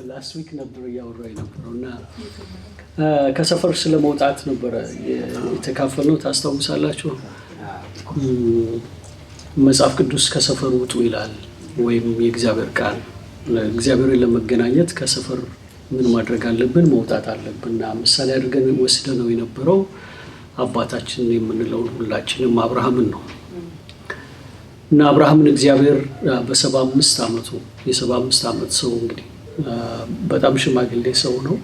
ላስት ዊክ ነበር ያወራኝ ነበርና ከሰፈር ስለመውጣት ነበር የተካፈልነው ታስታውሳላችሁ መጽሐፍ ቅዱስ ከሰፈር ውጡ ይላል ወይም የእግዚአብሔር ቃል እግዚአብሔርን ለመገናኘት ከሰፈር ምን ማድረግ አለብን መውጣት አለብንና ምሳሌ አድርገን ወስደነው የነበረው አባታችን የምንለው ሁላችንም አብርሃምን ነው እና አብርሃምን እግዚአብሔር በ75 አመቱ የ75 አመት ሰው እንግዲህ በጣም ሽማግሌ ሰው ነው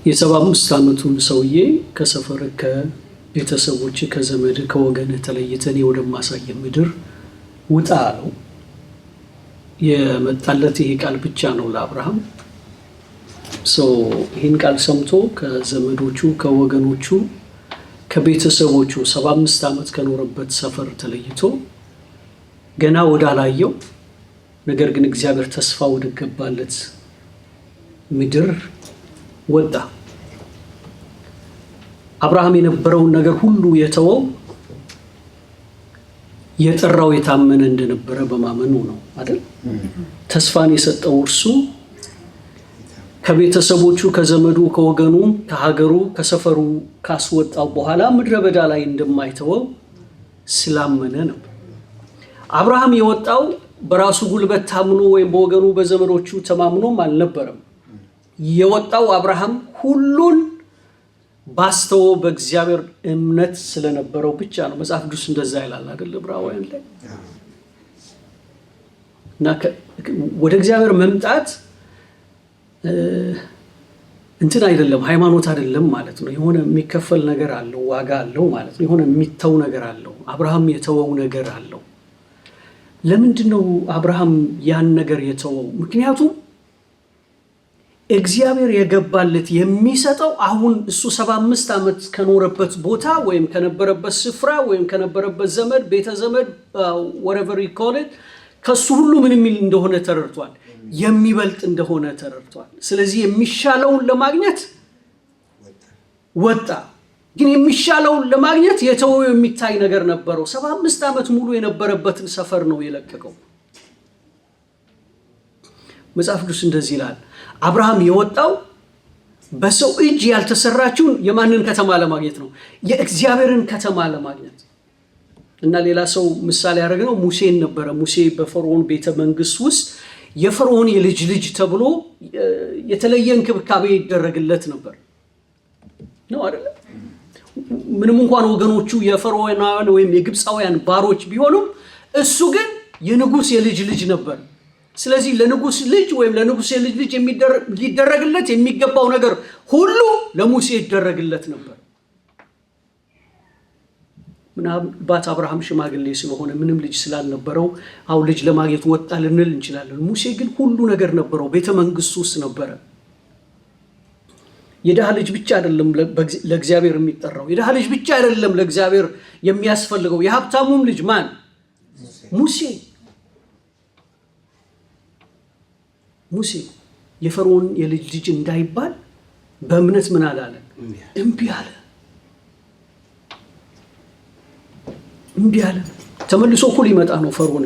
የ75 አመቱን ሰውዬ ከሰፈር ከቤተሰቦች ከዘመድ ከወገን ተለይተን ወደማሳየ ምድር ውጣ አለው የመጣለት ይሄ ቃል ብቻ ነው ለአብርሃም ይህን ቃል ሰምቶ ከዘመዶቹ ከወገኖቹ ከቤተሰቦቹ 75 አመት ከኖረበት ሰፈር ተለይቶ ገና ወዳላየው ነገር ግን እግዚአብሔር ተስፋ ወደ ገባለት ምድር ወጣ አብርሃም የነበረውን ነገር ሁሉ የተወው የጠራው የታመነ እንደነበረ በማመኑ ነው አይደል ተስፋን የሰጠው እርሱ ከቤተሰቦቹ ከዘመዱ ከወገኑ ከሀገሩ ከሰፈሩ ካስወጣው በኋላ ምድረ በዳ ላይ እንደማይተወው ስላመነ ነው አብርሃም የወጣው በራሱ ጉልበት ታምኖ ወይም በወገኑ በዘመዶቹ ተማምኖም አልነበረም የወጣው አብርሃም ሁሉን ባስተው በእግዚአብሔር እምነት ስለነበረው ብቻ ነው መጽሐፍ ቅዱስ እንደዛ ይላል አይደል ዕብራውያን ላይ እና ወደ እግዚአብሔር መምጣት እንትን አይደለም ሃይማኖት አይደለም ማለት ነው የሆነ የሚከፈል ነገር አለው ዋጋ አለው ማለት ነው የሆነ የሚተው ነገር አለው አብርሃም የተወው ነገር አለው ለምንድነው አብርሃም ያን ነገር የተወው ምክንያቱም እግዚአብሔር የገባለት የሚሰጠው አሁን እሱ 75 አመት ከኖረበት ቦታ ወይም ከነበረበት ስፍራ ወይም ከነበረበት ዘመድ ቤተ ዘመድ whatever you call it ከሱ ሁሉ ምን የሚል እንደሆነ ተረድቷል የሚበልጥ እንደሆነ ተረድቷል ስለዚህ የሚሻለውን ለማግኘት ወጣ ግን የሚሻለውን ለማግኘት የተወው የሚታይ ነገር ነበረው 75 አመት ሙሉ የነበረበትን ሰፈር ነው የለቀቀው መጽሐፍ ቅዱስ እንደዚህ ይላል አብርሃም የወጣው በሰው እጅ ያልተሰራችውን የማንን ከተማ ለማግኘት ነው የእግዚአብሔርን ከተማ ለማግኘት እና ሌላ ሰው ምሳሌ ያደረገው ሙሴን ነበር ሙሴ በፈርዖን ቤተ መንግስት ውስጥ የፈርዖን የልጅ ልጅ ተብሎ የተለየ እንክብካቤ ይደረግለት ነበር ነው አይደል ምንም እንኳን ወገኖቹ የፈርዖናውያን ወይም የግብፃውያን ባሮች ቢሆኑም እሱ ግን የንጉስ የልጅ ልጅ ነበር ስለዚህ ለንጉስ ልጅ ወይም ለንጉስ የልጅ ልጅ ሊደረግለት የሚገባው ነገር ሁሉ ለሙሴ ይደረግለት ነበር ምናልባት አብርሃም ሽማግሌ ስለሆነ ምንም ልጅ ስላልነበረው አው ልጅ ለማግኘት ወጣ ልንል እንችላለን ሙሴ ግን ሁሉ ነገር ነበረው ቤተ መንግስቱ ውስጥ ነበረ የደሃ ልጅ ብቻ አይደለም ለእግዚአብሔር የሚጠራው የደሃ ልጅ ብቻ አይደለም ለእግዚአብሔር የሚያስፈልገው የሀብታሙም ልጅ ማን ሙሴ የፈርዖን የልጅ ልጅ እንዳይባል በእምነት ምን አላለ እምቢ አለ ተመልሶ እኮ ሊመጣ ነው ፈርዖን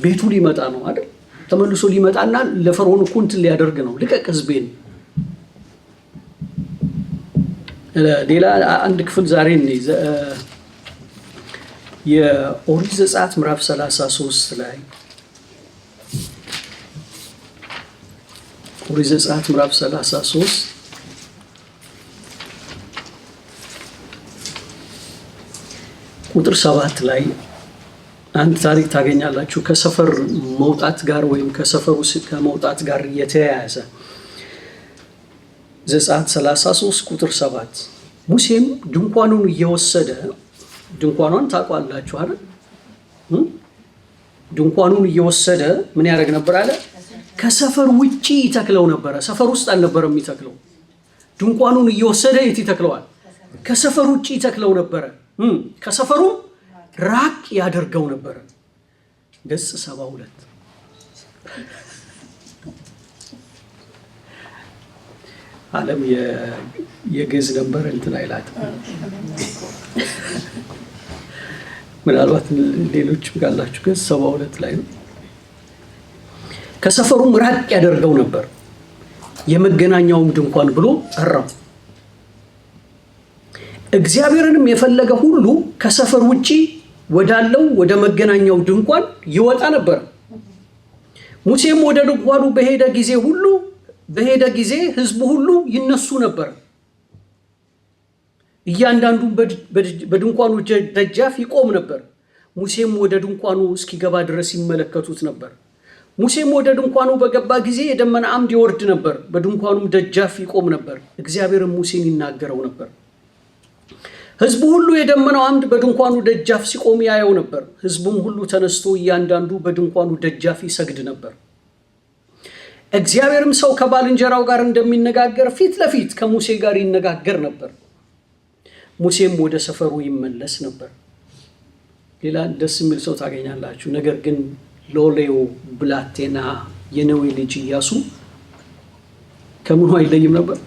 ቤቱ ሊመጣ ነው አይደል ተመልሶ ሊመጣና ለፈርዖን እኮ እንትን ሊያደርግ ነው ልቀቅ ህዝቤን ሌላ አንድ ክፍል ዛሬ እንይዘ የኦሪት ዘጸአት ምዕራፍ 33 ላይ ኦሪት ዘጸአት ምዕራፍ 33 ቁጥር 7 ላይ አንድ ታሪክ ታገኛላችሁ ከሰፈር መውጣት ጋር ወይም ከሰፈሩ ከመውጣት ጋር የተያያዘ ዘጸአት 33 ቁጥር 7 ሙሴም ድንኳኑን እየወሰደ ድንኳኑን ታቋላችሁ አይደል ድንኳኑን እየወሰደ ምን ያደርግ ነበር አለ ከሰፈር ውጪ ይተክለው ነበር ሰፈር ውስጥ አልነበረም ይተክለው ድንኳኑን እየወሰደ የት ይተክለዋል ከሰፈር ውጪ ይተክለው ነበር ከሰፈሩ ራቅ ያደርገው ነበር ገጽ 72 ዓለም የግዕዝ ነበር እንትን አይላት ምናልባት ሌሎች ጋላችሁ ገጽ 72 ላይ ነው ከሰፈሩም ራቅ ያደርገው ነበር። የመገናኛውም ድንኳን ብሎ ጠራው። እግዚአብሔርንም የፈለገ ሁሉ ከሰፈር ውጪ ወዳለው ወደ መገናኛው ድንኳን ይወጣ ነበር። ሙሴም ወደ ድንኳኑ በሄደ ጊዜ ሕዝቡ ሁሉ ይነሱ ነበር። እያንዳንዱ በድንኳኑ ደጃፍ ይቆም ነበር። ሙሴም ወደ ድንኳኑ እስኪገባ ድረስ ይመለከቱት ነበር። ሙሴም ወደ ድንኳኑ በገባ ጊዜ የደመና አምድ ይወርድ ነበር፣ በድንኳኑም ደጃፍ ይቆም ነበር። እግዚአብሔርም ሙሴን ይናገረው ነበር። ሕዝቡ ሁሉ የደመናው አምድ በድንኳኑ ደጃፍ ሲቆም ያየው ነበር። ሕዝቡም ሁሉ ተነስቶ እያንዳንዱ በድንኳኑ ደጃፍ ይሰግድ ነበር። እግዚአብሔርም ሰው ከባልንጀራው ጋር እንደሚነጋገር ፊት ለፊት ከሙሴ ጋር ይነጋገር ነበር። ሙሴም ወደ ሰፈሩ ይመለስ ነበር። ሌላ ደስ የሚል ሰው ታገኛላችሁ። ነገር ግን ሎሌው ብላቴና የነዌ ልጅ ኢያሱ ከምኑ አይለይም ነበር።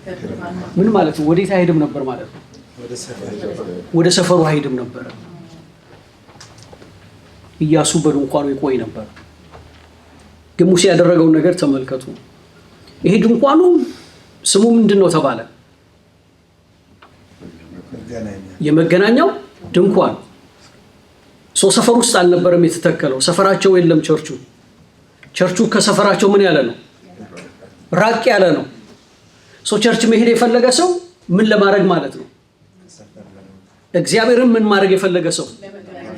ምን ማለት ነው? ወዴት አይሄድም ነበር ማለት ነው? ወደ ሰፈሩ አይሄድም ነበር። ኢያሱ በድንኳኑ ይቆይ ነበር። ግን ሙሴ ያደረገውን ነገር ተመልከቱ። ይሄ ድንኳኑ ስሙ ምንድን ነው ተባለ? የመገናኛው ድንኳን። ሰፈር ውስጥ አልነበረም የተተከለው። ሰፈራቸው የለም። ቸርቹ ከሰፈራቸው ምን ያለ ነው? ራቅ ያለ ነው። ቸርች መሄድ የፈለገ ሰው ምን ለማድረግ ማለት ነው? እግዚአብሔርን ምን ማድረግ የፈለገ ሰው?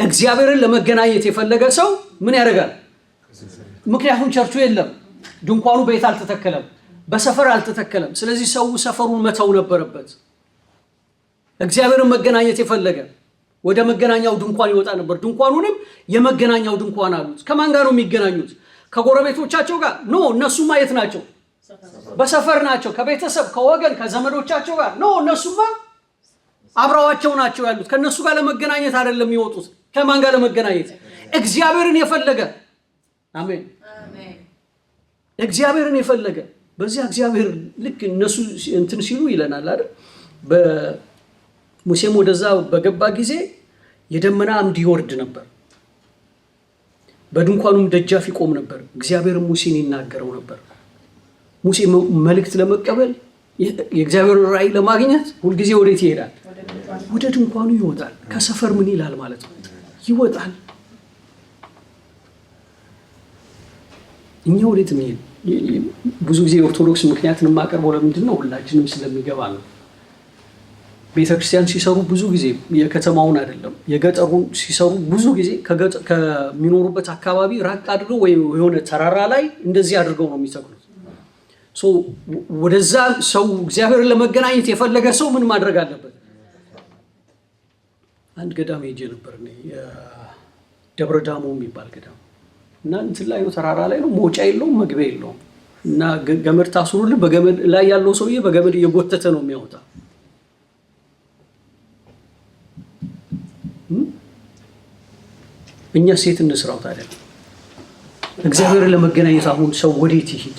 እግዚአብሔርን ለመገናኘት የፈለገ ሰው ምን ያደርጋል? ምክንያቱም ቸርቹ የለም። ድንኳኑ በየት አልተተከለም? በሰፈር አልተተከለም። ስለዚህ ሰው ሰፈሩን መተው ነበረበት። እግዚአብሔርን መገናኘት የፈለገ ወደ መገናኛው ድንኳን ይወጣ ነበር። ድንኳኑንም የመገናኛው ድንኳን አሉት። ከማን ጋር ነው የሚገናኙት? ከጎረቤቶቻቸው ጋር? ኖ፣ እነሱማ የት ናቸው? በሰፈር ናቸው። ከቤተሰብ ከወገን ከዘመዶቻቸው ጋር? ኖ፣ እነሱማ አብረዋቸው ናቸው ያሉት። ከነሱ ጋር ለመገናኘት አይደለም የሚወጡት። ከማን ጋር ለመገናኘት? እግዚአብሔርን የፈለገ። አሜን። እግዚአብሔርን የፈለገ። በዚያ እግዚአብሔር ልክ እነሱ እንትን ሲሉ ይለናል አይደል? ሙሴም ወደዛ በገባ ጊዜ የደመና አምድ ይወርድ ነበር፣ በድንኳኑም ደጃፍ ይቆም ነበር። እግዚአብሔርም ሙሴን ይናገረው ነበር። ሙሴ መልእክት ለመቀበል የእግዚአብሔርን ራእይ ለማግኘት ሁልጊዜ ወዴት ይሄዳል? ወደ ድንኳኑ ይወጣል። ከሰፈር ምን ይላል ማለት ነው? ይወጣል። እኛ ወዴት እንሄድ? ብዙ ጊዜ ኦርቶዶክስ ምክንያትን የማቀርበው ለምንድን ነው? ሁላችንም ስለሚገባ ነው። ቤተክርስቲያን ሲሰሩ ብዙ ጊዜ የከተማውን አይደለም የገጠሩን ሲሰሩ ብዙ ጊዜ ከሚኖሩበት አካባቢ ራቅ አድርገው ወይ የሆነ ተራራ ላይ እንደዚህ አድርገው ነው የሚተክሉት። ወደዛ ሰው እግዚአብሔርን ለመገናኘት የፈለገ ሰው ምን ማድረግ አለበት? አንድ ገዳም ሄጄ ነበር፣ ደብረ ዳሞ የሚባል ገዳም እና እንትን ላይ ነው፣ ተራራ ላይ ነው፣ መውጫ የለውም መግቢያ የለውም። እና ገመድ ታስሩልን፣ በገመድ ላይ ያለው ሰውዬ በገመድ እየጎተተ ነው የሚያወጣ። እኛ ሴት እንስራው ታዲያ? እግዚአብሔርን ለመገናኘት አሁን ሰው ወዴት ይሄድ?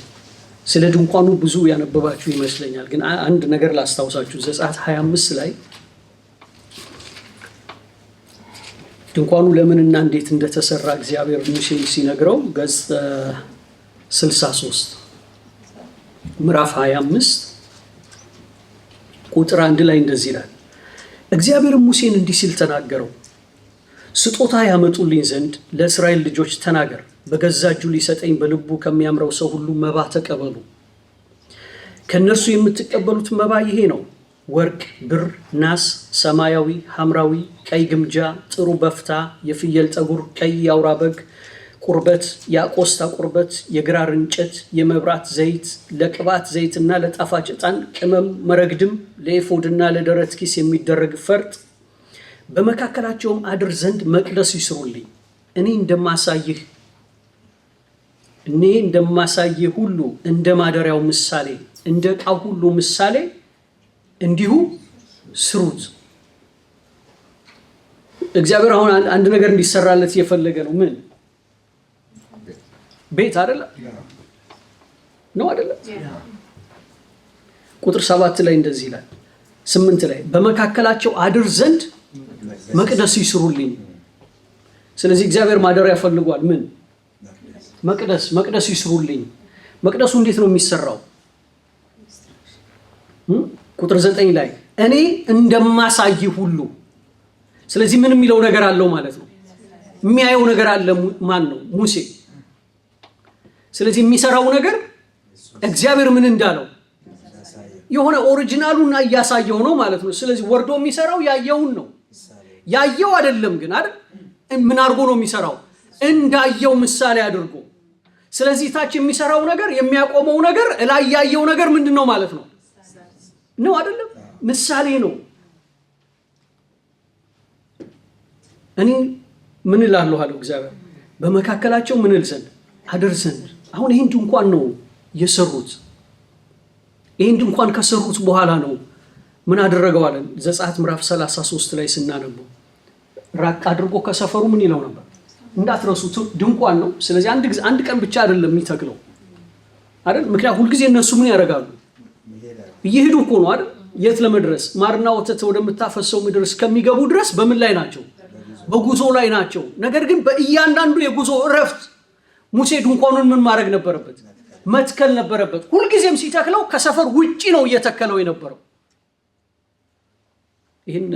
ስለ ድንኳኑ ብዙ ያነበባችሁ ይመስለኛል። ግን አንድ ነገር ላስታውሳችሁ። ዘጸአት 25 ላይ ድንኳኑ ለምንና እንዴት እንደተሰራ እግዚአብሔር ሙሴን ሲነግረው ገጽ 63 ምዕራፍ 25 ቁጥር 1 ላይ እንደዚህ ይላል። እግዚአብሔር ሙሴን እንዲህ ሲል ተናገረው፣ ስጦታ ያመጡልኝ ዘንድ ለእስራኤል ልጆች ተናገር። በገዛ እጁ ሊሰጠኝ በልቡ ከሚያምረው ሰው ሁሉ መባ ተቀበሉ። ከእነርሱ የምትቀበሉት መባ ይሄ ነው: ወርቅ፣ ብር፣ ናስ፣ ሰማያዊ፣ ሐምራዊ፣ ቀይ ግምጃ፣ ጥሩ በፍታ፣ የፍየል ጠጉር፣ ቀይ የአውራ በግ ቁርበት፣ የአቆስታ ቁርበት፣ የግራር እንጨት፣ የመብራት ዘይት፣ ለቅባት ዘይትና ለጣፋጭ ዕጣን ቅመም፣ መረግድም፣ ለኤፎድና ለደረት ኪስ የሚደረግ ፈርጥ፣ በመካከላቸውም አድር ዘንድ መቅደስ ይስሩልኝ። እኔ እንደማሳይህ ሁሉ እንደ ማደሪያው ምሳሌ እንደ ዕቃው ሁሉ ምሳሌ እንዲሁ ስሩት። እግዚአብሔር አሁን አንድ ነገር እንዲሰራለት እየፈለገ ነው። ምን ቤት አይደለ ነው አይደለ? ቁጥር 7 ላይ እንደዚህ ይላል፣ 8 ላይ በመካከላቸው አድር ዘንድ መቅደስ ይስሩልኝ። ስለዚህ እግዚአብሔር ማደሪያ ፈልጓል። ምን መቅደስ ይስሩልኝ። መቅደሱ እንዴት ነው የሚሰራው? ቁጥር 9 ላይ እኔ እንደማሳይ ሁሉ። ስለዚህ ምን የሚለው ነገር አለው ማለት ነው? የሚያየው ነገር አለ። ማን ነው? ሙሴ። ስለዚህ የሚሰራው ነገር እግዚአብሔር ምን እንዳለው የሆነ ኦሪጂናሉን እያሳየው ነው ማለት ነው። ስለዚህ ወርዶ የሚሰራው ያየውን ነው። ያየው አይደለም ግን አይደል? ምን አድርጎ ነው የሚሰራው? እንዳየው ምሳሌ አድርጎ። ስለዚህ ታች የሚሰራው ነገር የሚያቆመው ነገር ላይ ያየው ነገር ምንድነው ማለት ነው? ነው አይደለም? ምሳሌ ነው። እኔ ምን እላለሁ አለው እግዚአብሔር በመካከላቸው ምን እል ዘንድ አድር ዘንድ። አሁን ይሄን ድንኳን ነው የሰሩት። ይሄን ድንኳን ከሰሩት በኋላ ነው ምን አደረገው አለ ዘጸአት ምዕራፍ 33 ላይ ስናነበው ራቅ አድርጎ ከሰፈሩ ምን ይለው ነበር? እንዳትረሱት ድንኳን ነው። ስለዚህ አንድ ቀን ብቻ አይደለም የሚተክለው አይደል? ምክንያቱም ሁሉ ጊዜ እነሱ ምን ያደርጋሉ? እየሄዱ እኮ ነው አይደል? የት ለመድረስ? ማርና ወተት ወደምታፈሰው ምድር እስከሚገቡ ድረስ በምን ላይ ናቸው? በጉዞ ላይ ናቸው። ነገር ግን በእያንዳንዱ የጉዞ እረፍት ሙሴ ድንኳኑን ምን ማድረግ ነበረበት? መትከል ነበረበት። ሁልጊዜም ሲተክለው ከሰፈር ውጪ ነው እየተከለው የነበረው። ይህን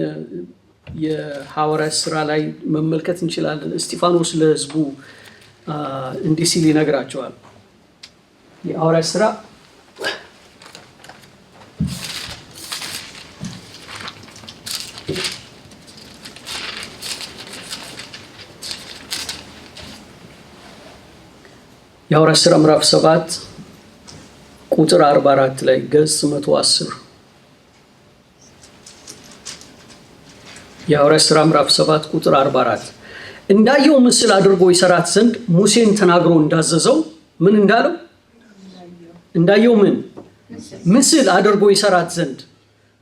የሐዋርያት ሥራ ላይ መመልከት እንችላለን። እስጢፋኖስ ለሕዝቡ እንዲህ ሲል ይነግራቸዋል። የሐዋርያት ሥራ የሐዋርያት ሥራ ምዕራፍ 7 ቁጥር 44 ላይ ገጽ 110 የሐዋርያት ሥራ ምዕራፍ 7 ቁጥር 44 እንዳየው ምስል አድርጎ ይሰራት ዘንድ ሙሴን ተናግሮ እንዳዘዘው ምን እንዳለው እንዳየው ምን ምስል አድርጎ ይሰራት ዘንድ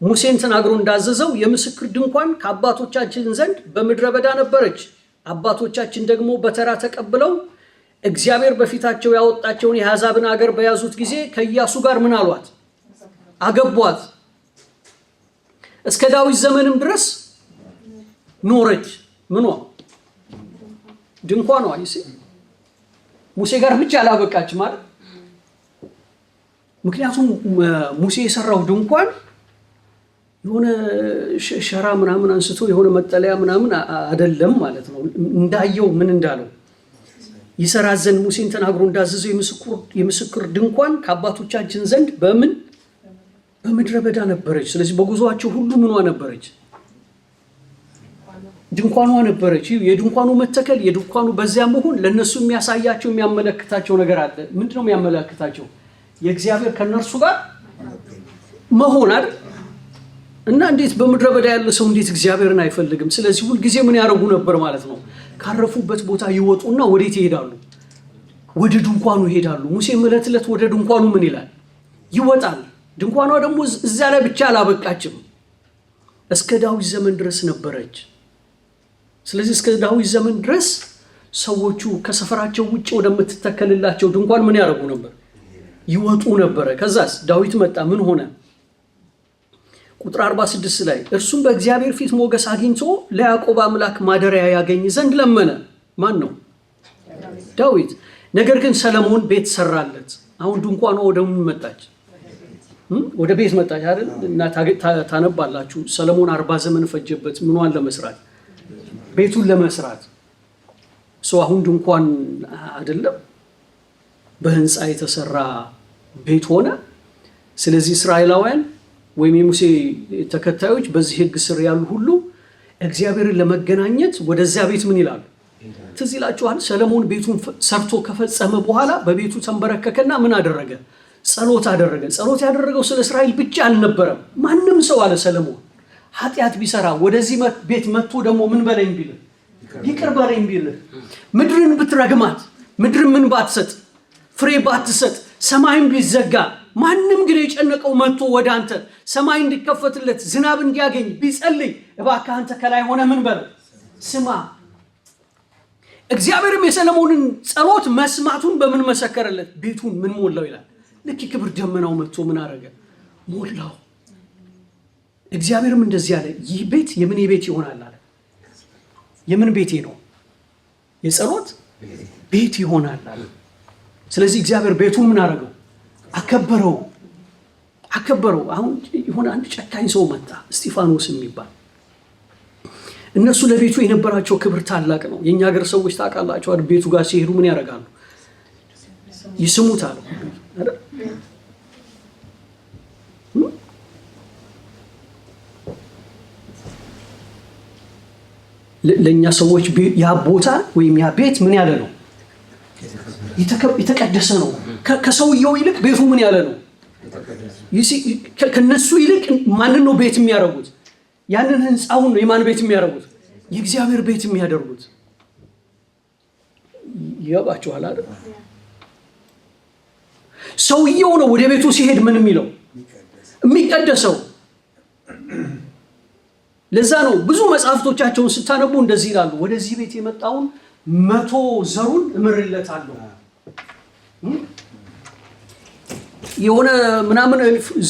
ሙሴን ተናግሮ እንዳዘዘው የምስክር ድንኳን ከአባቶቻችን ዘንድ በምድረ በዳ ነበረች። አባቶቻችን ደግሞ በተራ ተቀብለው እግዚአብሔር በፊታቸው ያወጣቸውን የአሕዛብን አገር በያዙት ጊዜ ከኢያሱ ጋር ምን አሏት? አገቧት። እስከ ዳዊት ዘመንም ድረስ ኖረች። ምኗ? ድንኳኗ። ሙሴ ጋር ብቻ አላበቃች ማለት። ምክንያቱም ሙሴ የሰራው ድንኳን የሆነ ሸራ ምናምን አንስቶ የሆነ መጠለያ ምናምን አይደለም ማለት ነው። እንዳየው ምን እንዳለው ይሰራት ዘንድ ሙሴን ተናግሮ እንዳዘዘው የምስክር ድንኳን ከአባቶቻችን ዘንድ በምድረ በዳ ነበረች። ስለዚህ በጉዞአቸው ሁሉ ምኗ ነበረች? ድንኳኗ ነበረች። የድንኳኑ መተከል የድንኳኑ በዚያ መሆን ለነሱ የሚያሳያቸው የሚያመለክታቸው ነገር አለ። ምንድነው የሚያመለክታቸው? የእግዚአብሔር ከነርሱ ጋር መሆን አይደል? እና እንዴት በምድረ በዳ ያለ ሰው እንዴት እግዚአብሔርን አይፈልግም? ስለዚህ ሁሉ ጊዜ ምን ያደርጉ ነበር ማለት ነው? ካረፉበት ቦታ ይወጡና ወዴት ይሄዳሉ? ወደ ድንኳኑ ይሄዳሉ። ሙሴ ዕለት ወደ ድንኳኑ ምን ይላል? ይወጣል። ድንኳኗ ደግሞ እዛ ላይ ብቻ አላበቃችም፣ እስከ ዳዊት ዘመን ድረስ ነበረች። ስለዚህ እስከ ዳዊት ዘመን ድረስ ሰዎቹ ከሰፈራቸው ውጭ ወደምትተከልላቸው ድንኳን ምን ያደርጉ ነበር? ይወጡ ነበረ። ከዛስ ዳዊት መጣ። ምን ሆነ? ቁጥር 46 ላይ እርሱም በእግዚአብሔር ፊት ሞገስ አግኝቶ ለያዕቆብ አምላክ ማደሪያ ያገኝ ዘንድ ለመነ። ማን ነው? ዳዊት። ነገር ግን ሰለሞን ቤት ሰራለት። አሁን ድንኳኗ ወደ ምን መጣች? ወደ ቤት መጣች አይደል? እና ታነባላችሁ። ሰለሞን 40 ዘመን ፈጀበት ምኗን ለመስራት? ቤቱን ለመስራት። አሁን ድንኳን አይደለም በህንፃ የተሰራ ቤት ሆነ። ስለዚህ እስራኤላውያን ወይም የሙሴ ተከታዮች በዚህ ህግ ስር ያሉ ሁሉ እግዚአብሔርን ለመገናኘት ወደዚያ ቤት ምን ይላሉ? ትዝ ይላችኋል። ሰለሞን ቤቱን ሰርቶ ከፈጸመ በኋላ በቤቱ ተንበረከከና ምን አደረገ? ጸሎት አደረገ። ጸሎት ያደረገው ስለ እስራኤል ብቻ አልነበረም። ማንም ሰው አለ ሰለሞን ኃጢአት ቢሰራ ወደዚህ ቤት መጥቶ ደግሞ ምን በለኝ ቢልህ፣ ይቅር በለኝ ቢልህ፣ ምድርን ብትረግማት፣ ምድርን ምን ባትሰጥ፣ ፍሬ ባትሰጥ፣ ሰማይም ቢዘጋ፣ ማንም ግን የጨነቀው መጥቶ ወደ አንተ ሰማይ እንዲከፈትለት ዝናብ እንዲያገኝ ቢጸልይ፣ እባክህ አንተ ከላይ ሆነ ምን በለው ስማ። እግዚአብሔርም የሰለሞንን ጸሎት መስማቱን በምን መሰከረለት? ቤቱን ምን ሞላው ይላል። ልክ ክብር ደመናው መጥቶ ምን አደረገ? ሞላው። እግዚአብሔርም እንደዚህ አለ፣ ይህ ቤት የምን ቤት ይሆናል አለ። የምን ቤቴ ነው? የጸሎት ቤት ይሆናል አለ። ስለዚህ እግዚአብሔር ቤቱን ምን አደረገው? አከበረው። አሁን የሆነ አንድ ጨካኝ ሰው መጣ፣ እስጢፋኖስ የሚባል። እነሱ ለቤቱ የነበራቸው ክብር ታላቅ ነው። የኛ ሀገር ሰዎች ታውቃላችሁ አይደል? ቤቱ ጋር ሲሄዱ ምን ያደርጋሉ? ይስሙታል አይደል? ለኛ ሰዎች ያ ቦታ ወይም ያ ቤት ምን ያለ ነው? የተቀደሰ ነው። ከሰውየው ይልቅ ቤቱ ምን ያለ ነው? ከነሱ ይልቅ ማንን ነው ቤት የሚያደርጉት? ያንን ህንፃውን ነው የማን ቤት የሚያደርጉት? የእግዚአብሔር ቤት የሚያደርጉት። ይገባችኋል አይደል? ሰውየው ነው ወደ ቤቱ ሲሄድ ምን የሚለው የሚቀደሰው። ለዛ ነው ብዙ መጽሐፍቶቻቸውን ስታነቡ እንደዚህ ይላሉ፣ ወደዚህ ቤት የመጣውን 100 ዘሩን እምርለታለሁ። የሆነ ምናምን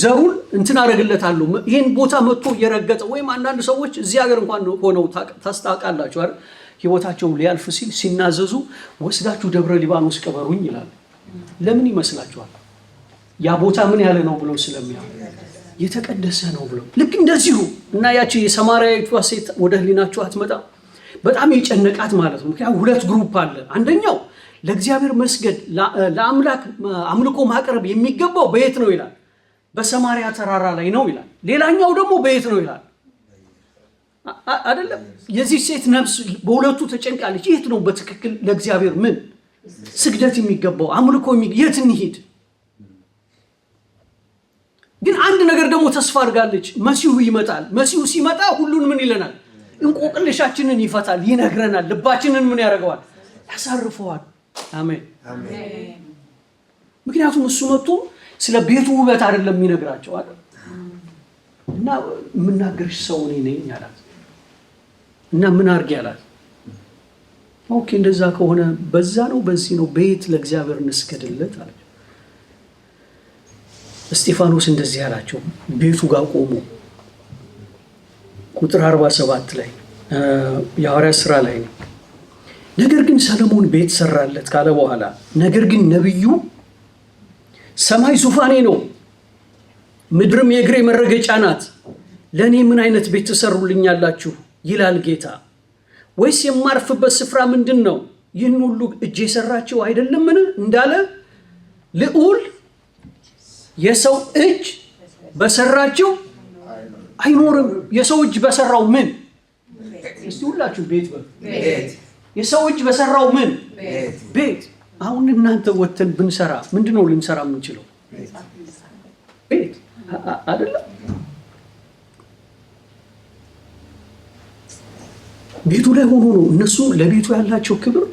ዘሩን እንትን አደርግለታለሁ። ይሄን ቦታ መጥቶ እየረገጠ ወይም አንዳንድ ሰዎች እዚህ ሀገር እንኳን ሆነው ታስታውቃላችሁ አይደል? ህይወታቸው ሊያልፍ ሲል ሲናዘዙ ወስዳችሁ ደብረ ሊባኖስ ቀበሩኝ ይላሉ። ለምን ይመስላችኋል? ያ ቦታ ምን ያለ ነው ብለው ስለሚያውቁ የተቀደሰ ነው ብለው። ልክ እንደዚሁ እና ያቺ የሰማርያዊቷ ሴት ወደ ህሊናችሁ አትመጣም? በጣም የጨነቃት ማለት ነው። ምክንያቱም ሁለት ግሩፕ አለ። አንደኛው ለእግዚአብሔር መስገድ ለአምላክ አምልኮ ማቅረብ የሚገባው በየት ነው ይላል? በሰማርያ ተራራ ላይ ነው ይላል። ሌላኛው ደግሞ በየት ነው ይላል? አይደለም። የዚህ ሴት ነፍስ በሁለቱ ተጨንቃለች። የት ነው በትክክል ለእግዚአብሔር ምን ስግደት የሚገባው አምልኮ የት እንሂድ? ግን አንድ ነገር ደግሞ ተስፋ አድርጋለች። መሲሁ ይመጣል። መሲሁ ሲመጣ ሁሉን ምን ይለናል? እንቆቅልሻችንን ይፈታል፣ ይነግረናል፣ ልባችንን ምን ያደርገዋል? ያሳርፈዋል። አሜን። ምክንያቱም እሱ መጥቶ ስለ ቤቱ ውበት አይደለም የሚነግራቸው አይደል? እና የምናገርሽ ሰው እኔ ነኝ አላት። እና ምን አድርጊ አላት? ኦኬ እንደዛ ከሆነ በዛ ነው በዚህ ነው ቤት ለእግዚአብሔር እንስገድለት አለ። እስጢፋኖስ እንደዚህ ያላቸው ቤቱ ጋር ቆሙ። ቁጥር 47 ላይ የሐዋርያት ሥራ ላይ ነው። ነገር ግን ሰለሞን ቤት ሰራለት ካለ በኋላ ነገር ግን ነብዩ ሰማይ ዙፋኔ ነው፣ ምድርም የእግሬ መረገጫ ናት፣ ለእኔ ምን አይነት ቤት ትሰሩልኛላችሁ ይላል ጌታ? ወይስ የማርፍበት ስፍራ ምንድን ነው? ይህን ሁሉ እጅ የሰራቸው አይደለምን እንዳለ ልዑል የሰው እጅ በሰራቸው አይኖርም። የሰው እጅ በሰራው ምን? እስቲ ሁላችሁ ቤት የሰው እጅ በሰራው ምን? ቤት። አሁን እናንተ ወተን ብንሰራ ምንድነው ልንሰራ የምንችለው? ቤት አይደለም? ቤቱ ላይ ሆኖ ነው። እነሱ ለቤቱ ያላቸው ክብር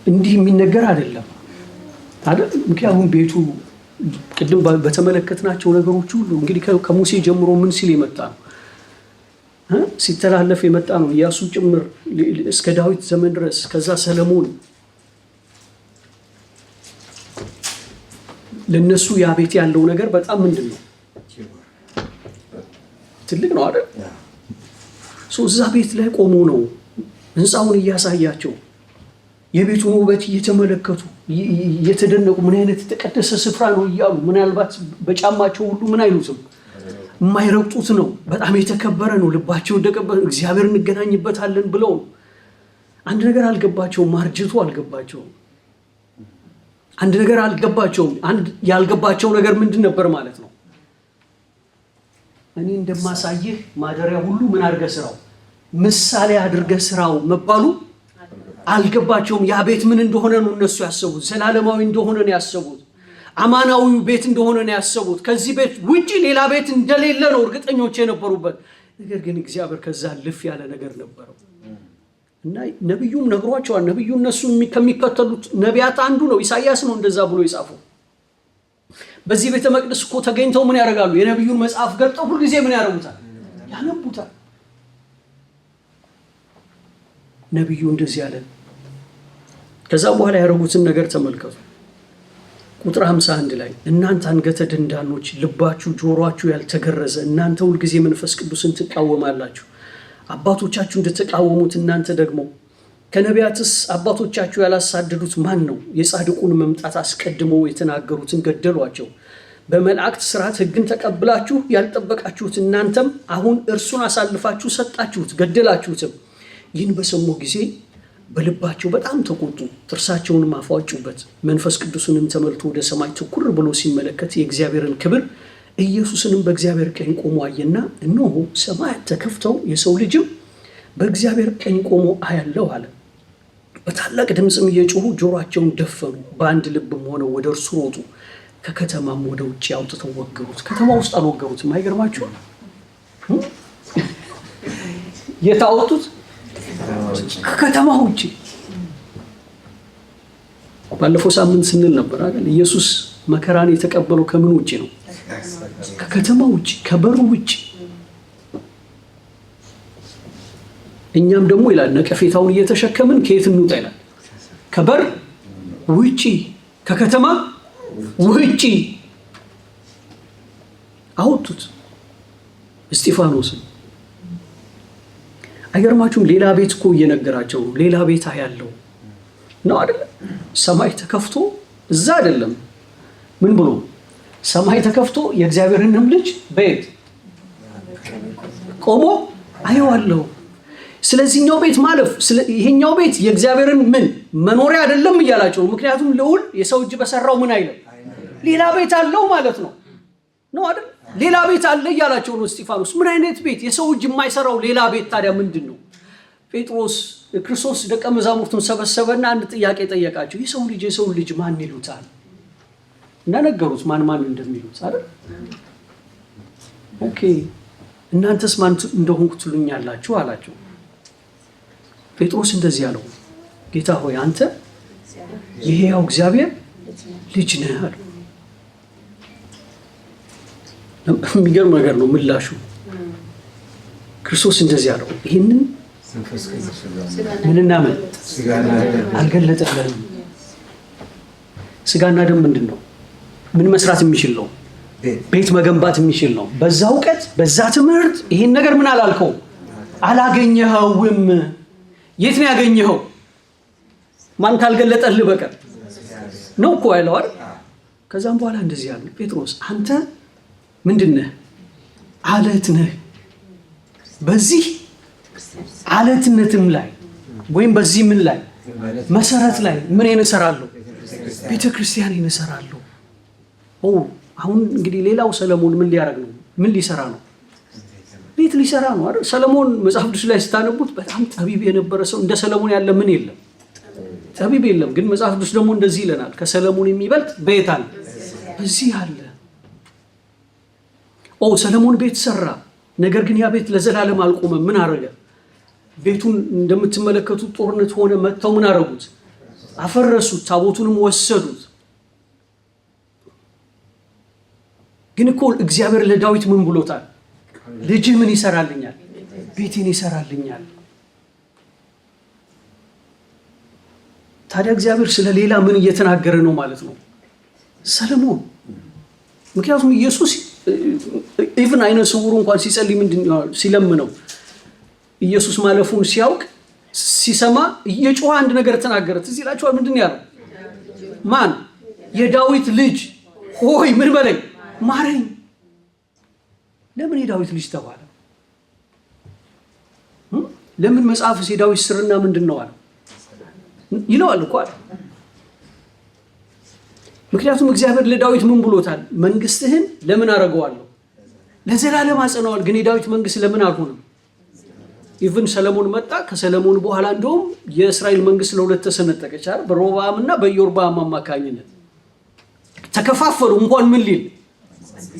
እንዲህ የሚነገር አይደለም አይደል? ምክንያቱም ቤቱ ቅድም በተመለከትናቸው ነገሮች ሁሉ እንግዲህ ከሙሴ ጀምሮ ምን ሲል የመጣ ነው? ሲተላለፍ የመጣ ነው። ኢያሱ ጭምር እስከ ዳዊት ዘመን ድረስ፣ ከዛ ሰለሞን። ለነሱ ያ ቤት ያለው ነገር በጣም ምንድን ነው? ትልቅ ነው አይደል? እዛ ቤት ላይ ቆሞ ነው ህንፃውን እያሳያቸው የቤቱን ውበት እየተመለከቱ እየተደነቁ ምን አይነት የተቀደሰ ስፍራ ነው እያሉ ምናልባት በጫማቸው ሁሉ ምን አይሉትም የማይረግጡት ነው። በጣም የተከበረ ነው። ልባቸው እንደቀበረ እግዚአብሔር እንገናኝበታለን ብለው አንድ ነገር አልገባቸውም። ማርጀቱ አልገባቸውም። አንድ ነገር አልገባቸውም። አንድ ያልገባቸው ነገር ምንድን ነበር ማለት ነው? እኔ እንደማሳይህ ማደሪያ ሁሉ ምን አድርገህ ስራው፣ ምሳሌ አድርገህ ስራው መባሉ አልገባቸውም። ያ ቤት ምን እንደሆነ ነው እነሱ ያሰቡት። ዘላለማዊ እንደሆነ ነው ያሰቡት። አማናዊ ቤት እንደሆነ ነው ያሰቡት። ከዚህ ቤት ውጪ ሌላ ቤት እንደሌለ ነው እርግጠኞች የነበሩበት። ነገር ግን እግዚአብሔር ከዛ ልፍ ያለ ነገር ነበረው እና ነብዩም ነግሯቸዋል። ነብዩ እነሱ ከሚከተሉት ነቢያት አንዱ ነው። ኢሳይያስ ነው እንደዛ ብሎ የጻፈው። በዚህ ቤተ መቅደስ እኮ ተገኝተው ምን ያደርጋሉ? የነብዩን መጽሐፍ ገልጠው ሁሉ ጊዜ ምን ያደርጉታል? ያነቡታል። ነብዩ እንደዚህ ያለ። ከዛ በኋላ ያደረጉትን ነገር ተመልከቱ። ቁጥር 51 ላይ እናንተ አንገተ ደንዳኖች፣ ልባችሁ ጆሮአችሁ ያልተገረዘ እናንተ ሁልጊዜ መንፈስ ቅዱስን ትቃወማላችሁ። አባቶቻችሁ እንደተቃወሙት እናንተ ደግሞ ከነቢያትስ አባቶቻችሁ ያላሳደዱት ማን ነው? የጻድቁን መምጣት አስቀድመው የተናገሩትን ገደሏቸው። በመላእክት ሥርዓት ሕግን ተቀብላችሁ ያልጠበቃችሁት እናንተም አሁን እርሱን አሳልፋችሁ ሰጣችሁት፣ ገደላችሁትም። ይህን በሰሙ ጊዜ በልባቸው በጣም ተቆጡ፣ ጥርሳቸውንም አፏጩበት። መንፈስ ቅዱስንም ተመልቶ ወደ ሰማይ ትኩር ብሎ ሲመለከት የእግዚአብሔርን ክብር ኢየሱስንም በእግዚአብሔር ቀኝ ቆሞ አየና፣ እነሆ ሰማያት ተከፍተው የሰው ልጅም በእግዚአብሔር ቀኝ ቆሞ አያለው አለ። በታላቅ ድምፅም እየጮሁ ጆሮአቸውን ደፈኑ፣ በአንድ ልብም ሆነው ወደ እርሱ ሮጡ። ከከተማም ወደ ውጭ አውጥተው ወገሩት። ከተማ ውስጥ አልወገሩትም። አይገርማችሁ? የታወጡት ከከተማ ውጭ። ባለፈው ሳምንት ስንል ነበር አይደል? ኢየሱስ መከራን የተቀበለው ከምን ውጭ ነው? ከከተማ ውጭ፣ ከበሩ ውጭ። እኛም ደግሞ ይላል ነቀፌታውን እየተሸከምን ከየት እንውጣ ይላል? ከበር ውጭ፣ ከከተማ ውጭ አወጡት እስጢፋኖስን። አይገርማችሁም? ሌላ ቤት እኮ እየነገራቸው ነው። ሌላ ቤት ያለው ነው አይደለም? ሰማይ ተከፍቶ እዛ አይደለም። ምን ብሎ ሰማይ ተከፍቶ የእግዚአብሔርንም ልጅ ቤት ቆሞ አየዋለሁ። ስለዚህኛው ቤት ማለፍ፣ ይሄኛው ቤት የእግዚአብሔርን ምን መኖሪያ አይደለም እያላቸው ነው። ምክንያቱም ልዑል የሰው እጅ በሰራው ምን አይለም ሌላ ቤት አለው ማለት ነው አይደል? ሌላ ቤት አለ እያላቸው ነው እስጢፋኖስ። ምን አይነት ቤት? የሰው እጅ የማይሰራው ሌላ ቤት ታዲያ ምንድን ነው? ጴጥሮስ ክርስቶስ ደቀ መዛሙርቱን ሰበሰበና አንድ ጥያቄ ጠየቃቸው። የሰው ልጅ ማን ይሉታል? እና ነገሩት ማን እንደሚሉት አይደል? ኦኬ እናንተስ ማን እንደሆንኩ ትሉኛላችሁ አላቸው። ጴጥሮስ እንደዚህ አለው፣ ጌታ ሆይ አንተ የሕያው እግዚአብሔር ልጅ ነህ አለው። የሚገርም ነገር ነው ምላሹ። ክርስቶስ እንደዚህ አለው፣ ይህንን ምንና ምን አልገለጠልህም። ስጋና ደም ምንድን ነው? ምን መስራት የሚችል ነው? ቤት መገንባት የሚችል ነው። በዛ እውቀት በዛ ትምህርት ይህን ነገር ምን አላልከው? አላገኘኸውም። የት ነው ያገኘኸው? ማን ካልገለጠልህ በቀር ነው እኮ ያለው አይደል? ከዛም በኋላ እንደዚህ ያለው ጴጥሮስ አንተ ምንድን ነህ? አለት ነህ። በዚህ አለትነትም ላይ ወይም በዚህ ምን ላይ መሰረት ላይ ምን እሰራለሁ? ቤተ ክርስቲያን እሰራለሁ። አሁን እንግዲህ ሌላው ሰለሞን ምን ሊያደርግ ነው? ምን ሊሰራ ነው? ቤት ሊሰራ ነው አይደል? ሰለሞን መጽሐፍ ቅዱስ ላይ ስታነቡት በጣም ጠቢብ የነበረ ሰው፣ እንደ ሰለሞን ያለ ምን የለም፣ ጠቢብ የለም። ግን መጽሐፍ ቅዱስ ደግሞ እንደዚህ ይለናል፣ ከሰለሞን የሚበልጥ ቤት አለ፣ በዚህ አለ። ሰለሞን ቤት ሰራ። ነገር ግን ያ ቤት ለዘላለም አልቆመም። ምን አረገ? ቤቱን እንደምትመለከቱት ጦርነት ሆነ። መጥተው ምን አረጉት? አፈረሱት። ታቦቱንም ወሰዱት። ግን እኮ እግዚአብሔር ለዳዊት ምን ብሎታል? ልጅህ ምን ይሰራልኛል? ቤቴን ይሰራልኛል። ታዲያ እግዚአብሔር ስለ ሌላ ምን እየተናገረ ነው ማለት ነው? ሰለሞን። ምክንያቱም ኢየሱስ ኢቭን አይነ ስውሩ እንኳን ሲጸልይ ምንድነው ሲለምነው፣ ኢየሱስ ማለፉን ሲያውቅ ሲሰማ እየጮኸ አንድ ነገር ተናገረ። ትዝ ይላችኋል? ምንድን ያለው? ማን? የዳዊት ልጅ ሆይ ምን በለኝ፣ ማረኝ። ለምን የዳዊት ልጅ ተባለ? ለምን መጽሐፍስ የዳዊት ስርና ምንድን ነው አለ ይለዋል እኮ አለ። ምክንያቱም እግዚአብሔር ለዳዊት ምን ብሎታል? መንግስትህን ለምን አረገዋለሁ? ለዘላለም አጸናዋል። ግን የዳዊት መንግስት ለምን አልሆነም? ኢቭን ሰለሞን መጣ። ከሰለሞን በኋላ እንደውም የእስራኤል መንግስት ለሁለት ተሰነጠቀች አይደል? በሮብዓም እና በኢዮርብዓም አማካኝነት ተከፋፈሉ። እንኳን ምን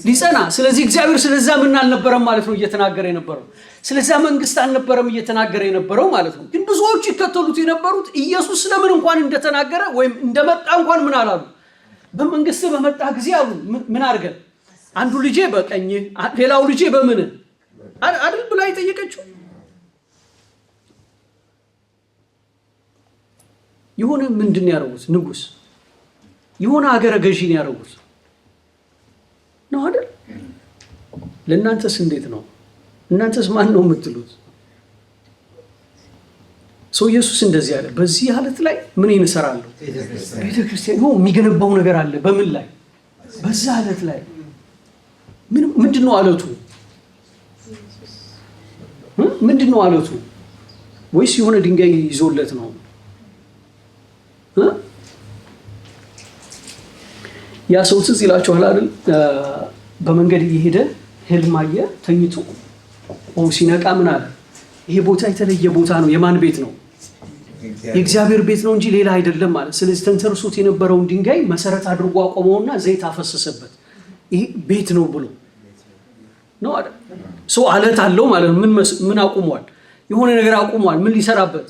ሊጸና። ስለዚህ እግዚአብሔር ስለዛ ምን አልነበረም ማለት ነው እየተናገረ የነበረው። ስለዛ መንግስት አልነበረም እየተናገረ የነበረው ማለት ነው። ግን ብዙዎቹ ይከተሉት የነበሩት ኢየሱስ ስለምን እንኳን እንደተናገረ ወይም እንደመጣ እንኳን ምን አላሉ? በመንግስት በመጣ ጊዜ አሉ ምን አድርገን፣ አንዱ ልጄ በቀኝ ሌላው ልጄ በምን አይደል ብላ የጠየቀችው። የሆነ ምንድን ያደረጉት ንጉስ፣ የሆነ ሀገረ ገዢ ነው ያደረጉት ነው አይደል? ለእናንተስ እንዴት ነው? እናንተስ ማን ነው የምትሉት? ሰው ኢየሱስ እንደዚህ አለ፣ በዚህ አለት ላይ ምን እንሰራለሁ? ቤተክርስቲያን ነው የሚገነባው ነገር አለ። በምን ላይ? በዛ አለት ላይ። ምንድነው አለቱ? ምንድነው አለቱ? ወይስ የሆነ ድንጋይ ይዞለት ነው? ያ ሰው ትዝ ይላችኋል አይደል? በመንገድ እየሄደ ህልም አየ፣ ተኝቶ ሲነቃ ምን አለ? ይሄ ቦታ የተለየ ቦታ ነው። የማን ቤት ነው? የእግዚአብሔር ቤት ነው እንጂ ሌላ አይደለም ማለት። ስለዚህ ተንተርሶት የነበረውን ድንጋይ መሰረት አድርጎ አቆመውና ዘይት አፈሰሰበት። ይሄ ቤት ነው ብሎ ነው አይደል? ሰው አለት አለው ማለት ነው። ምን አቁሟል? የሆነ ነገር አቁሟል። ምን ሊሰራበት?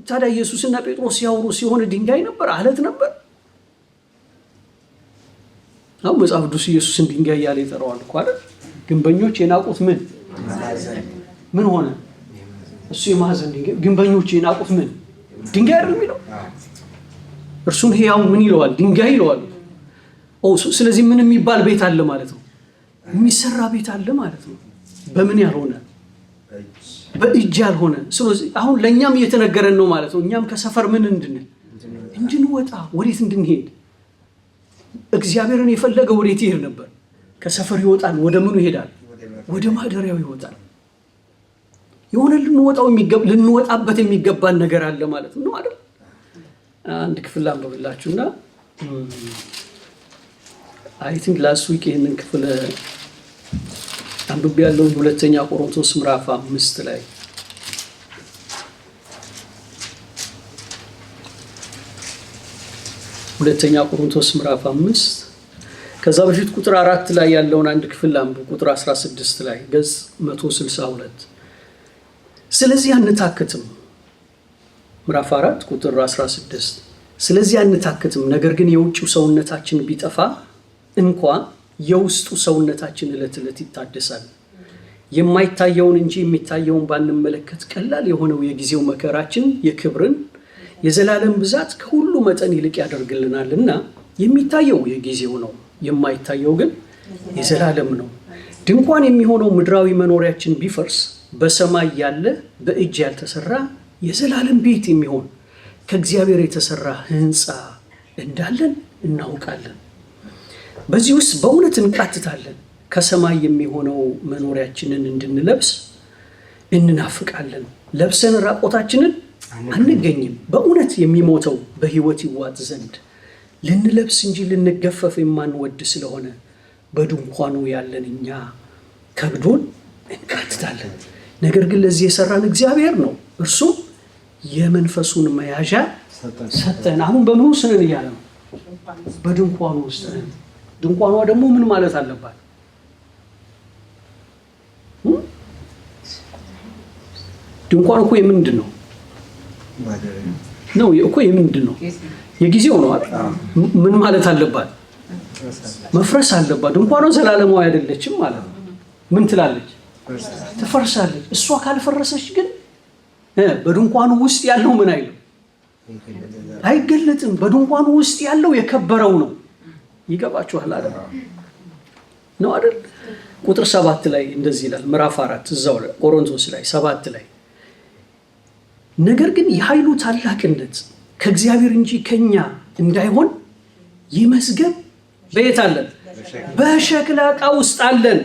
ታዲያ ኢየሱስና ጴጥሮስ ሲያወሩ ሲሆን ድንጋይ ነበር? አለት ነበር? አሁን መጽሐፍ ቅዱስ ኢየሱስን ድንጋይ ያለ ይጠራዋል እኮ አይደል? ግንበኞች የናቁት ምን ሆነ? እሱ የማዕዘን ድንጋይ። ግንበኞች የናቁት ድንጋይ አይደል የሚለው? እርሱን ሕያው ምን ይለዋል? ድንጋይ ይለዋል። ስለዚህ ምን የሚባል ቤት አለ ማለት ነው? የሚሰራ ቤት አለ ማለት ነው። በምን ያልሆነ? በእጅ ያልሆነ። ስለዚህ አሁን ለእኛም እየተነገረን ነው ማለት ነው። እኛም ከሰፈር ምን እንድንወጣ፣ ወዴት እንድንሄድ። እግዚአብሔርን የፈለገ ወዴት ይሄድ ነበር? ከሰፈር ይወጣል። ወደ ምኑ ይሄዳል? ወደ ማደሪያው ይወጣል። የሆነ ልንወጣበት የሚገባን ነገር አለ ማለት ነው አይደል? አንድ ክፍል አንብብላችሁና አይ ቲንክ ላስት ዊክ ይሄንን ክፍል አንብቤ ያለው ሁለተኛ ቆሮንቶስ ምዕራፍ 5 ላይ ሁለተኛ ቆሮንቶስ ምዕራፍ 5 ከዛ በፊት ቁጥር 4 ላይ ያለውን አንድ ክፍል አንብቡ። ቁጥር 16 ላይ ገጽ 162 ስለዚህ አንታክትም። ምዕራፍ 4 ቁጥር 16 ስለዚህ አንታክትም፣ ነገር ግን የውጭው ሰውነታችን ቢጠፋ እንኳ የውስጡ ሰውነታችን ዕለት ዕለት ይታደሳል። የማይታየውን እንጂ የሚታየውን ባንመለከት ቀላል የሆነው የጊዜው መከራችን የክብርን የዘላለም ብዛት ከሁሉ መጠን ይልቅ ያደርግልናልና። የሚታየው የጊዜው ነው፣ የማይታየው ግን የዘላለም ነው። ድንኳን የሚሆነው ምድራዊ መኖሪያችን ቢፈርስ በሰማይ ያለ በእጅ ያልተሰራ የዘላለም ቤት የሚሆን ከእግዚአብሔር የተሰራ ሕንፃ እንዳለን እናውቃለን። በዚህ ውስጥ በእውነት እንቃትታለን። ከሰማይ የሚሆነው መኖሪያችንን እንድንለብስ እንናፍቃለን። ለብሰን ራቆታችንን አንገኝም። በእውነት የሚሞተው በሕይወት ይዋጥ ዘንድ ልንለብስ እንጂ ልንገፈፍ የማንወድ ስለሆነ በድንኳኑ ያለን እኛ ከብዶን እንቃትታለን። ነገር ግን ለዚህ የሰራን እግዚአብሔር ነው። እርሱም የመንፈሱን መያዣ ሰጠን። አሁን በምን ውስጥ ነን እያለ ነው? በድንኳኑ ውስጥ ነን። ድንኳኗ ደግሞ ምን ማለት አለባት? ድንኳን እኮ የምንድን ነው? እኮ የምንድን ነው? የጊዜው ነው አይደል? ምን ማለት አለባት? መፍረስ አለባት። ድንኳኗ ዘላለማዊ አይደለችም ማለት ነው። ምን ትላለች? ትፈርሳለች። እሷ ካልፈረሰች ግን በድንኳኑ ውስጥ ያለው ምን አይልም? አይገለጥም። በድንኳኑ ውስጥ ያለው የከበረው ነው። ይገባችኋል አይደል? ነው አይደል? ቁጥር 7 ላይ እንደዚህ ይላል። ምዕራፍ 4 እዛው ቆሮንቶስ ላይ 7 ላይ ነገር ግን የኃይሉ ታላቅነት ከእግዚአብሔር እንጂ ከኛ እንዳይሆን ይህ መዝገብ በየት አለን? በሸክላ ዕቃ ውስጥ አለን።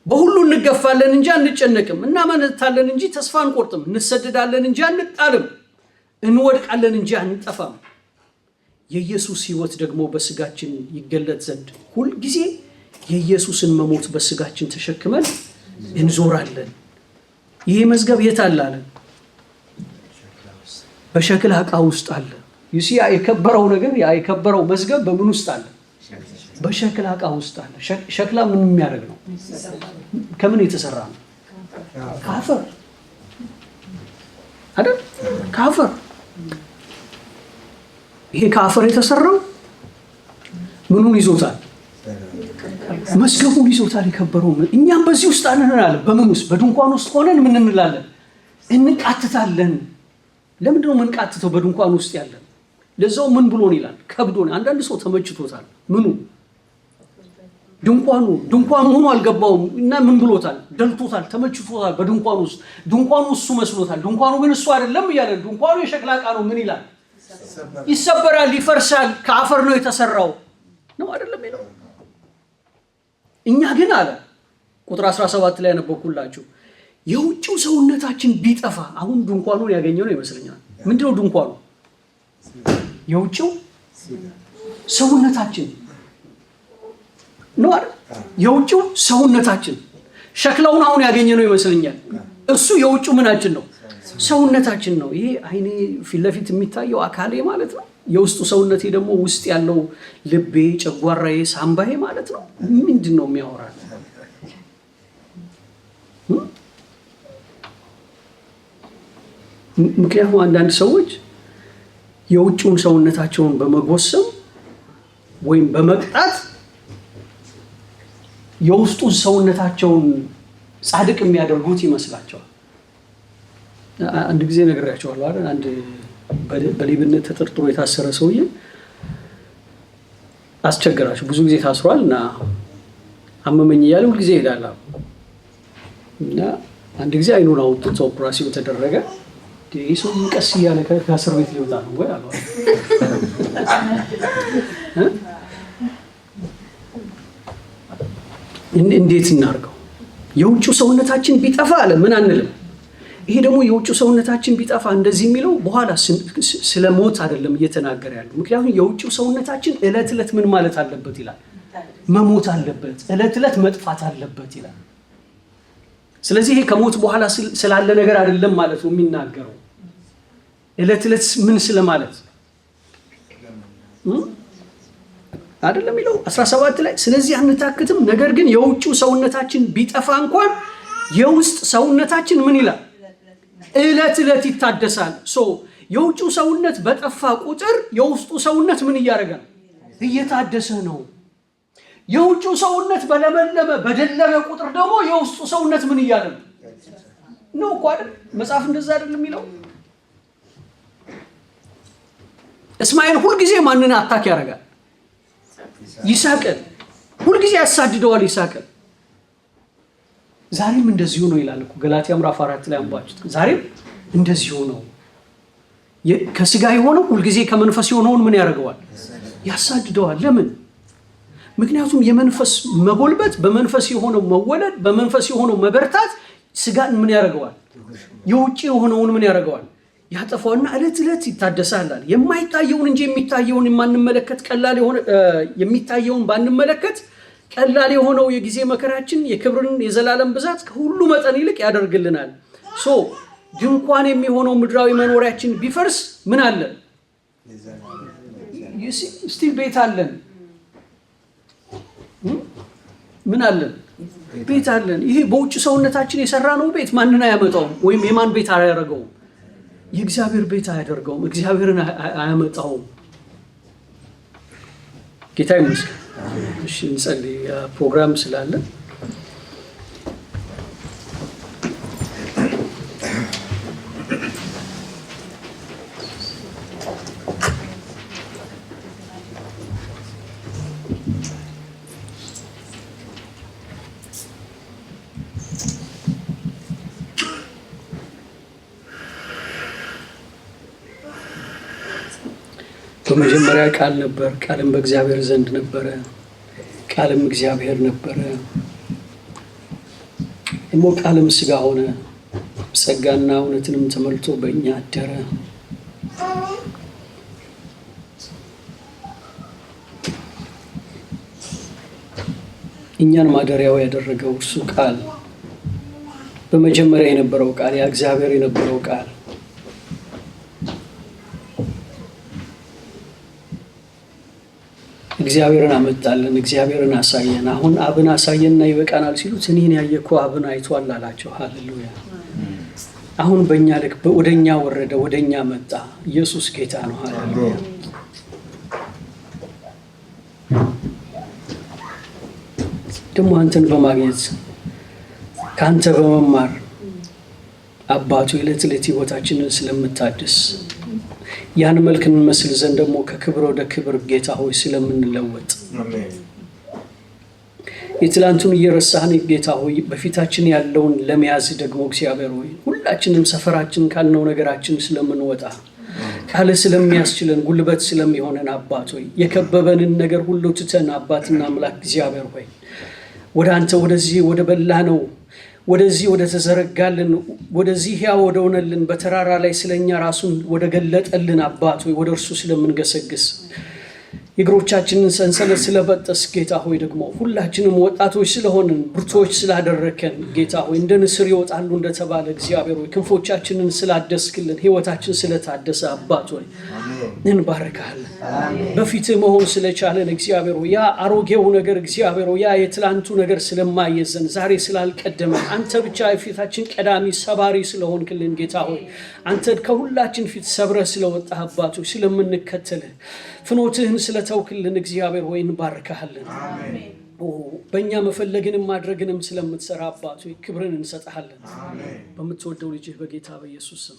በሁሉ እንገፋለን እንጂ አንጨነቅም፣ እናመነታለን እንጂ ተስፋ አንቆርጥም፣ እንሰደዳለን እንጂ አንጣልም፣ እንወድቃለን እንጂ አንጠፋም። የኢየሱስ ሕይወት ደግሞ በስጋችን ይገለጥ ዘንድ ሁልጊዜ የኢየሱስን መሞት በስጋችን ተሸክመን እንዞራለን። ይሄ መዝገብ የት አለ አለን? በሸክላ ዕቃ ውስጥ አለ። ይሲ የከበረው ነገር የከበረው መዝገብ በምን ውስጥ አለ? በሸክላ ዕቃ ውስጥ አለ። ሸክላ ምን የሚያደርግ ነው? ከምን የተሰራ ነው? ከአፈር አይደል? ከአፈር። ይሄ ከአፈር የተሰራው ምኑን ይዞታል? መዝገቡን ይዞታል፣ የከበረው። እኛም በዚህ ውስጥ አለ። በምን ውስጥ? በድንኳን ውስጥ ሆነን ምን እንላለን? እንቃትታለን። ለምንድን ነው የምንቃትተው? በድንኳን ውስጥ ያለን። ለዛው ምን ብሎን ይላል? ከብዶን። አንዳንድ ሰው ተመችቶታል። ምኑ? ድንኳኑ ሆኖ አልገባውም እና ምን ብሎታል? ደልቶታል፣ ተመችቶታል። በድንኳኑ ውስጥ ድንኳኑ እሱ መስሎታል። ድንኳኑ ግን እሱ አይደለም እያለ ድንኳኑ የሸክላ ዕቃ ነው። ምን ይላል? ይሰበራል፣ ይፈርሳል፣ ከአፈር ነው የተሰራው ነው አይደለም ይለው። እኛ ግን አለ ቁጥር 17 ላይ ያነበብኩላችሁ የውጭው ሰውነታችን ቢጠፋ አሁን ድንኳኑን ያገኘው ነው ይመስለኛል። ምንድነው ድንኳኑ? የውጭው ሰውነታችን ነው አይደል? የውጭው ሰውነታችን ሸክላውን አሁን ያገኘው ነው ይመስለኛል። እሱ የውጭው ምናችን ነው? ሰውነታችን ነው። ይሄ አይኔ ፊት ለፊት የሚታየው አካሌ ማለት ነው። የውስጡ ሰውነቴ ደግሞ ውስጥ ያለው ልቤ፣ ጨጓራዬ፣ ሳምባዬ ማለት ነው። ምንድን ነው የሚያወራል? ምክንያቱም አንዳንድ ሰዎች የውጭውን ሰውነታቸውን በመጎሰም ወይም በመቅጣት የውስጡን ሰውነታቸውን ጻድቅ የሚያደርጉት ይመስላቸዋል። አንድ ጊዜ ነግሬያቸዋለሁ አይደል? አንድ በሌብነት ተጠርጥሮ የታሰረ ሰውዬ አስቸገራቸው። ብዙ ጊዜ ታስሯል እና አመመኝ እያለ ሁልጊዜ ይሄዳል እና አንድ ጊዜ አይኑን አውጥቶ ኦፕራሲዮን ተደረገ። ይህ ሰው ቀስ እያለ ከእስር ቤት ሊወጣ ነው ወይ አሉ። እንዴት እናርገው? የውጭው ሰውነታችን ቢጠፋ አለ ምን አንልም። ይሄ ደግሞ የውጭው ሰውነታችን ቢጠፋ እንደዚህ የሚለው በኋላ ስለ ሞት አይደለም እየተናገረ ያለው። ምክንያቱም የውጭው ሰውነታችን ዕለት ዕለት ምን ማለት አለበት ይላል? መሞት አለበት፣ ዕለት ዕለት መጥፋት አለበት ይላል። ስለዚህ ይሄ ከሞት በኋላ ስላለ ነገር አይደለም ማለት ነው የሚናገረው። ዕለት ዕለት ምን ስለማለት አይደለም የሚለው 17 ላይ። ስለዚህ አንታክትም፣ ነገር ግን የውጭው ሰውነታችን ቢጠፋ እንኳን የውስጥ ሰውነታችን ምን ይላል? ዕለት ዕለት ይታደሳል። የውጭው ሰውነት በጠፋ ቁጥር የውስጡ ሰውነት ምን እያደረገ ነው? እየታደሰ ነው። የውጭው ሰውነት በለመለመ በደለበ ቁጥር ደግሞ የውስጡ ሰውነት ምን እያለ ነው እኮ አይደል? መጽሐፍ እንደዛ አይደል የሚለው? እስማኤል ሁልጊዜ ማንን አታክ ያደርጋል? ይስሐቅን ሁልጊዜ ያሳድደዋል ይስሐቅን። ዛሬም እንደዚሁ ነው ይላል እኮ ገላትያ ምዕራፍ 4 ላይ አንባችሁት። ዛሬም እንደዚሁ ነው። ከስጋ የሆነው ሁልጊዜ ከመንፈስ የሆነውን ምን ያደርገዋል? ያሳድደዋል። ለምን? ምክንያቱም የመንፈስ መጎልበት፣ በመንፈስ የሆነው መወለድ፣ በመንፈስ የሆነው መበርታት ስጋን ምን ያደርገዋል? የውጭ የሆነውን ምን ያደርገዋል? ያጠፋውና ዕለት ዕለት ይታደሳል። የማይታየውን እንጂ የሚታየውን የማንመለከት ቀላል የሆነ የሚታየውን ባንመለከት ቀላል የሆነው የጊዜ መከራችን የክብርን የዘላለም ብዛት ከሁሉ መጠን ይልቅ ያደርግልናል። ድንኳን የሚሆነው ምድራዊ መኖሪያችን ቢፈርስ ምን አለን? ስቲል ቤት አለን። ምን አለን? ቤት አለን። ይሄ በውጭ ሰውነታችን የሰራ ነው ቤት ማንን አያመጣውም? ወይም የማን ቤት አያደርገውም? የእግዚአብሔር ቤት አያደርገውም። እግዚአብሔርን አያመጣውም። ጌታ ይመስገን። እሺ እንጸልይ። ፕሮግራም ስላለ በመጀመሪያ ቃል ነበር፣ ቃልም በእግዚአብሔር ዘንድ ነበረ፣ ቃልም እግዚአብሔር ነበረ። ደግሞ ቃልም ሥጋ ሆነ፣ ጸጋና እውነትንም ተሞልቶ በእኛ አደረ። እኛን ማደሪያው ያደረገው እሱ ቃል፣ በመጀመሪያ የነበረው ቃል፣ ያ እግዚአብሔር የነበረው ቃል እግዚአብሔርን አመጣልን፣ እግዚአብሔርን አሳየን። አሁን አብን አሳየንና ይበቃናል ሲሉት እኔን ያየ እኮ አብን አይቷል አላቸው። ሃሌሉያ! አሁን በእኛ ልክ ወደኛ ወረደ፣ ወደኛ መጣ። ኢየሱስ ጌታ ነው። ሃሌሉያ! ደግሞ አንተን በማግኘት ከአንተ በመማር አባቱ የዕለት ዕለት ሕይወታችንን ስለምታድስ ያን መልክ እንመስል ዘንድ ደግሞ ከክብር ወደ ክብር ጌታ ሆይ ስለምንለወጥ የትላንቱን እየረሳህን ጌታ ሆይ በፊታችን ያለውን ለመያዝ ደግሞ እግዚአብሔር ሆይ ሁላችንም ሰፈራችን ካልነው ነገራችን ስለምንወጣ ቃል ስለሚያስችለን ጉልበት ስለሚሆነን አባት ሆይ የከበበንን ነገር ሁሉ ትተን አባትና አምላክ እግዚአብሔር ሆይ ወደ አንተ ወደዚህ ወደ በላነው ወደዚህ ወደ ተዘረጋልን ወደዚህ ያው ወደ ሆነልን በተራራ ላይ ስለኛ ራሱን ወደ ገለጠልን አባት ሆይ ወደ እርሱ ስለምንገሰግስ የእግሮቻችንን ሰንሰለት ስለበጠስ ጌታ ሆይ ደግሞ ሁላችንም ወጣቶች ስለሆንን ብርቶች ስላደረከን ጌታ ሆይ እንደ ንስር ይወጣሉ እንደተባለ እግዚአብሔር ሆይ ክንፎቻችንን ስላደስክልን ህይወታችን ስለታደሰ አባት ሆይ እንባርካለን። በፊትህ መሆን ስለቻለን እግዚአብሔር ሆይ ያ አሮጌው ነገር እግዚአብሔር ሆይ ያ የትላንቱ ነገር ስለማይዘን ዛሬ ስላልቀደመን አንተ ብቻ የፊታችን ቀዳሚ ሰባሪ ስለሆንክልን ጌታ ሆይ አንተ ከሁላችን ፊት ሰብረህ ስለወጣህ አባት ሆይ ስለምንከተልህ ፍኖትህን ስለተውክልን እግዚአብሔር ሆይ እንባርካለን። አሜን። በእኛ መፈለግንም ማድረግንም ስለምትሰራ አባት ሆይ ክብርን እንሰጣለን። አሜን። በምትወደው ልጅህ በጌታ በኢየሱስ ስም